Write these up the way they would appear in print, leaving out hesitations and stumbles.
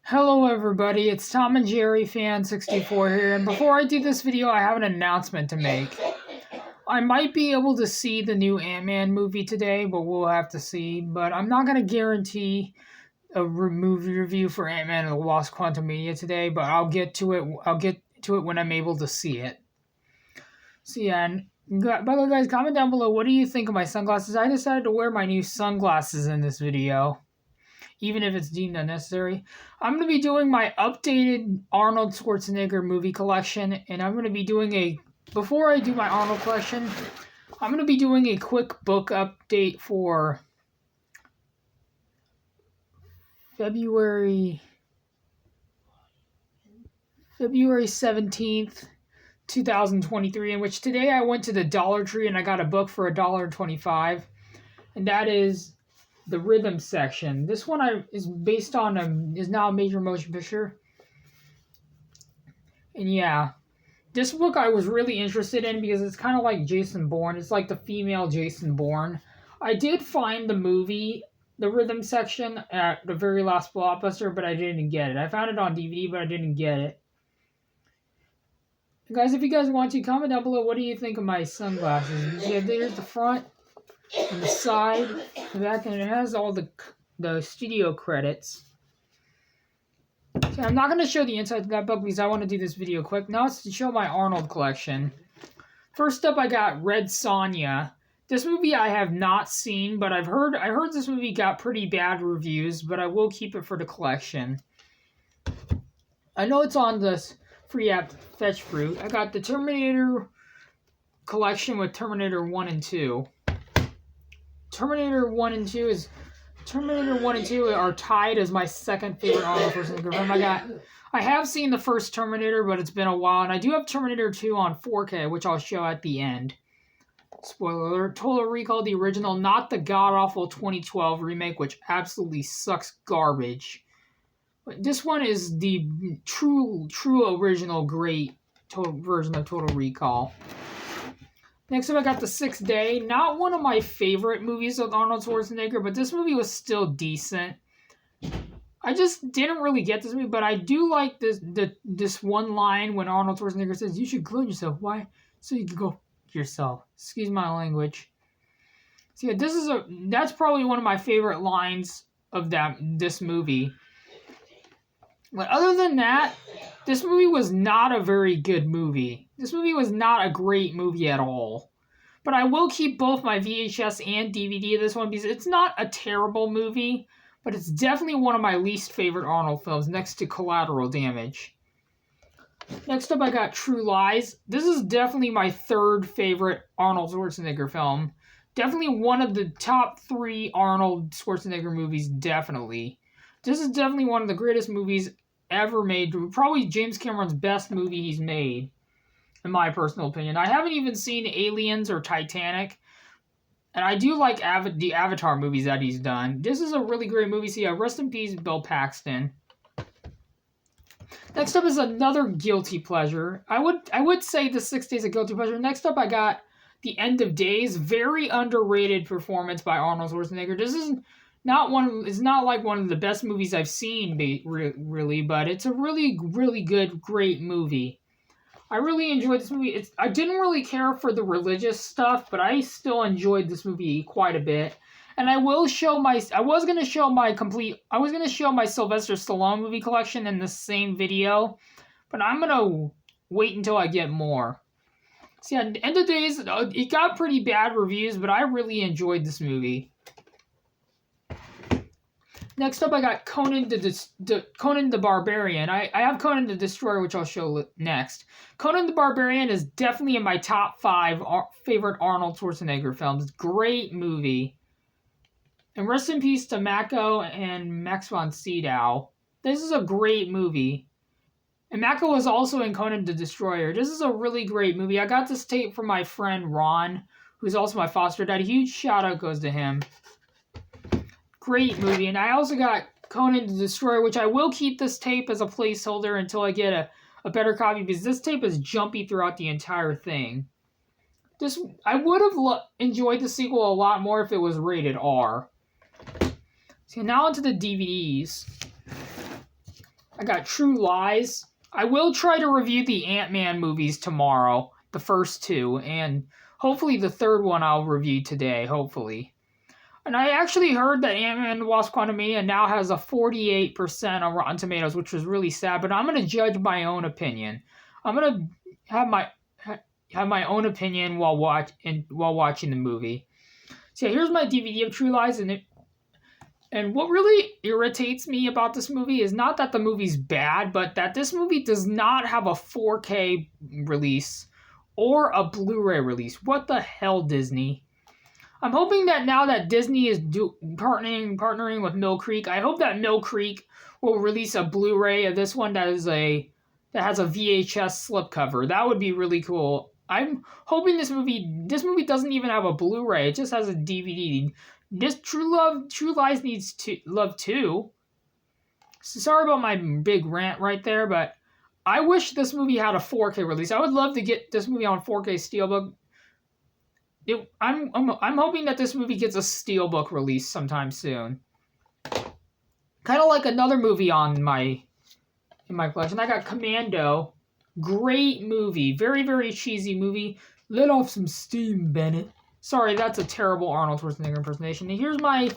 Hello everybody, it's Tom and Jerry Fan 64 here, and before I do this video, I have an announcement to make. I might be able to see the new Ant-Man movie today, but we'll have to see. But I'm not going to guarantee a movie review for Ant-Man and the Lost Quantumania today, but I'll get to it. I'll get to it when I'm able to see it. So yeah, and by the way, guys, comment down below, what do you think of my sunglasses? I decided to wear my new sunglasses in this video, even if it's deemed unnecessary. I'm going to be doing my updated Arnold Schwarzenegger movie collection, and I'm going to be doing before I do my Arnold collection, I'm going to be doing a quick book update for February 17th, 2023, in which today I went to the Dollar Tree and I got a book for $1.25, and that is the rhythm section. This one is based on is now a major motion picture. And yeah, this book I was really interested in because it's kind of like Jason Bourne. It's like the female Jason Bourne. I did find the movie, the rhythm section, at the very last Blockbuster, but I didn't get it. I found it on DVD, but I didn't get it. Guys, if you guys want to, comment down below, what do you think of my sunglasses? Yeah, there's the front and the side, the back, and it has all the studio credits. So I'm not going to show the inside of that book because I want to do this video quick. Now it's to show my Arnold collection. First up, I got Red Sonja. This movie I have not seen, but I heard this movie got pretty bad reviews, but I will keep it for the collection. I know it's on this free app, Fetch Fruit. I got the Terminator collection with Terminator 1 and 2. Terminator 1 and 2 are tied as my second favorite Arnold Schwarzenegger film. I have seen the first Terminator, but it's been a while, and I do have Terminator 2 on 4K, which I'll show at the end. Spoiler alert, Total Recall, the original, not the god-awful 2012 remake, which absolutely sucks garbage. But this one is the true original great version of Total Recall. Next up, I got The Sixth Day. Not one of my favorite movies with Arnold Schwarzenegger, but this movie was still decent. I just didn't really get this movie, but I do like this one line when Arnold Schwarzenegger says, "You should clone yourself." Why? So you can go yourself. Excuse my language. So yeah, that's probably one of my favorite lines of this movie. But other than that, this movie was not a very good movie. This movie was not a great movie at all. But I will keep both my VHS and DVD of this one because it's not a terrible movie, but it's definitely one of my least favorite Arnold films, next to Collateral Damage. Next up, I got True Lies. This is definitely my third favorite Arnold Schwarzenegger film. Definitely one of the top 3 Arnold Schwarzenegger movies, definitely. This is definitely one of the greatest movies ever made. Probably James Cameron's best movie he's made, in my personal opinion. I haven't even seen Aliens or Titanic, and I do like the Avatar movies that he's done. This is a really great movie. So yeah, rest in peace, Bill Paxton. Next up is another guilty pleasure. I would say The 6 Days a guilty pleasure. Next up, I got The End of Days. Very underrated performance by Arnold Schwarzenegger. This is it's not like one of the best movies I've seen, really, but it's a really, really good, great movie. I really enjoyed this movie. I didn't really care for the religious stuff, but I still enjoyed this movie quite a bit. And I was going to show my Sylvester Stallone movie collection in the same video, but I'm going to wait until I get more. So yeah, End of Days, it got pretty bad reviews, but I really enjoyed this movie. Next up, I got Conan the Barbarian. I have Conan the Destroyer, which I'll show next. Conan the Barbarian is definitely in my top 5 favorite Arnold Schwarzenegger films. Great movie. And rest in peace to Mako and Max von Sydow. This is a great movie. And Mako was also in Conan the Destroyer. This is a really great movie. I got this tape from my friend Ron, who's also my foster dad. A huge shout out goes to him. Great movie. And I also got Conan the Destroyer, which I will keep this tape as a placeholder until I get a better copy, because this tape is jumpy throughout the entire thing. I would have enjoyed the sequel a lot more if it was rated R. So now onto the DVDs. I got True Lies. I will try to review the Ant-Man movies tomorrow, the first two, and hopefully the third one I'll review today, hopefully. And I actually heard that Ant-Man and the Wasp: Quantumania now has a 48% on Rotten Tomatoes, which was really sad, but I'm going to judge my own opinion. I'm going to have my own opinion while watching the movie. So yeah, here's my DVD of True Lies, and what really irritates me about this movie is not that the movie's bad, but that this movie does not have a 4K release or a Blu-ray release. What the hell, Disney? I'm hoping that now that Disney is partnering with Mill Creek, I hope that Mill Creek will release a Blu-ray of this one that has a VHS slipcover. That would be really cool. I'm hoping this movie doesn't even have a Blu-ray. It just has a DVD. This True Lies needs love too. So sorry about my big rant right there, but I wish this movie had a 4K release. I would love to get this movie on 4K Steelbook. I'm hoping that this movie gets a Steelbook release sometime soon. Kind of like another movie in my collection. I got Commando. Great movie. Very, very cheesy movie. Let off some steam, Bennett. Sorry, that's a terrible Arnold Schwarzenegger impersonation. And here's my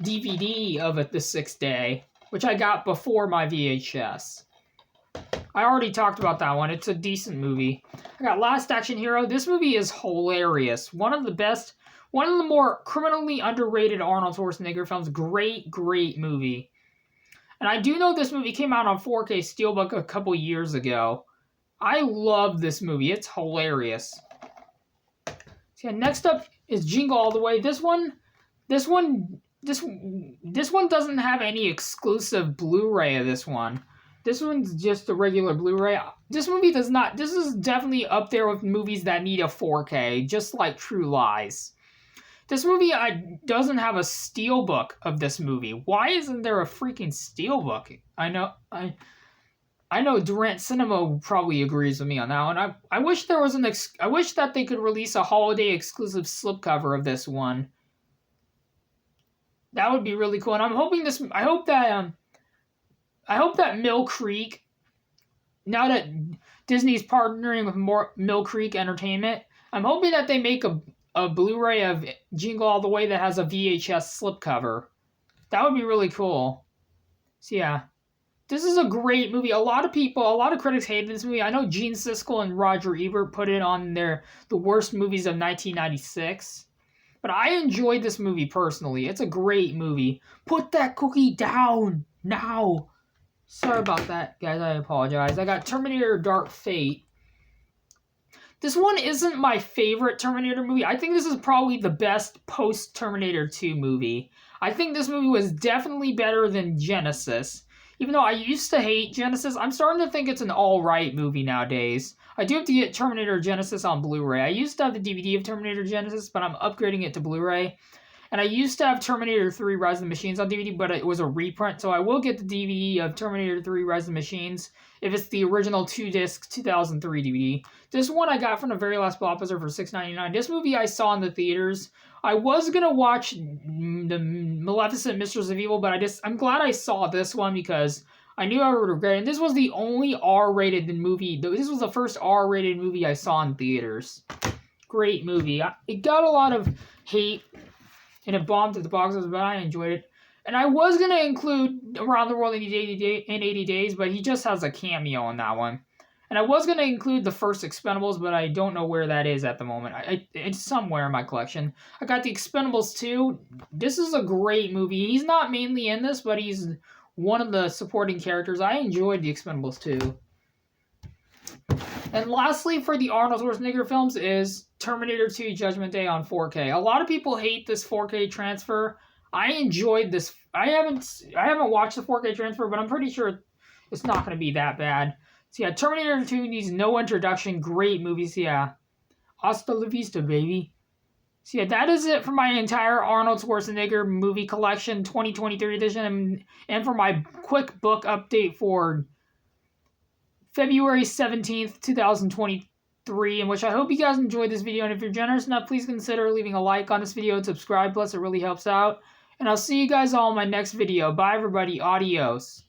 DVD of it, The Sixth Day, which I got before my VHS. I already talked about that one. It's a decent movie. I got Last Action Hero. This movie is hilarious. One of the more criminally underrated Arnold Schwarzenegger films. Great, great movie. And I do know this movie came out on 4K Steelbook a couple years ago. I love this movie. It's hilarious. So yeah, next up is Jingle All the Way. This one doesn't have any exclusive Blu-ray of this one. This one's just a regular Blu-ray. This movie does not. This is definitely up there with movies that need a 4K, just like True Lies. This movie doesn't have a steelbook of this movie. Why isn't there a freaking steelbook? I know Durant Cinema probably agrees with me on that one. I wish there was I wish that they could release a holiday exclusive slipcover of this one. That would be really cool. And I'm hoping I hope that Mill Creek, now that Disney's partnering with Mill Creek Entertainment, I'm hoping that they make a Blu-ray of Jingle All the Way that has a VHS slipcover. That would be really cool. So yeah, this is a great movie. A lot of critics hated this movie. I know Gene Siskel and Roger Ebert put it on the worst movies of 1996. But I enjoyed this movie personally. It's a great movie. Put that cookie down now. Sorry about that, guys. I apologize. I got Terminator Dark Fate. This one isn't my favorite Terminator movie. I think this is probably the best post-Terminator 2 movie. I think this movie was definitely better than Genesis. Even though I used to hate Genesis, I'm starting to think it's an alright movie nowadays. I do have to get Terminator Genesis on Blu-ray. I used to have the DVD of Terminator Genesis, but I'm upgrading it to Blu-ray. And I used to have Terminator 3 Rise of the Machines on DVD, but it was a reprint, so I will get the DVD of Terminator 3 Rise of the Machines if it's the original 2-disc 2003 DVD. This one I got from the very last Blockbuster for $6.99. This movie I saw in the theaters. I was going to watch the Maleficent Mistress of Evil, but I'm glad I saw this one because I knew I would regret it. And this was the only R-rated movie. This was the first R-rated movie I saw in theaters. Great movie. It got a lot of hate, and it bombed at the box office, but I enjoyed it. And I was going to include Around the World in 80 Days, but he just has a cameo in that one. And I was going to include the first Expendables, but I don't know where that is at the moment. It's somewhere in my collection. I got the Expendables 2. This is a great movie. He's not mainly in this, but he's one of the supporting characters. I enjoyed the Expendables 2. And lastly, for the Arnold Schwarzenegger films is Terminator 2 Judgment Day on 4K. A lot of people hate this 4K transfer. I enjoyed this. I haven't watched the 4K transfer, but I'm pretty sure it's not going to be that bad. So yeah, Terminator 2 needs no introduction. Great movies. So yeah, hasta la vista, baby. So yeah, that is it for my entire Arnold Schwarzenegger Movie Collection 2023 edition, and for my quick book update for February 17th, 2023, in which I hope you guys enjoyed this video. And if you're generous enough, please consider leaving a like on this video and subscribe. Plus, it really helps out. And I'll see you guys all in my next video. Bye, everybody. Adios.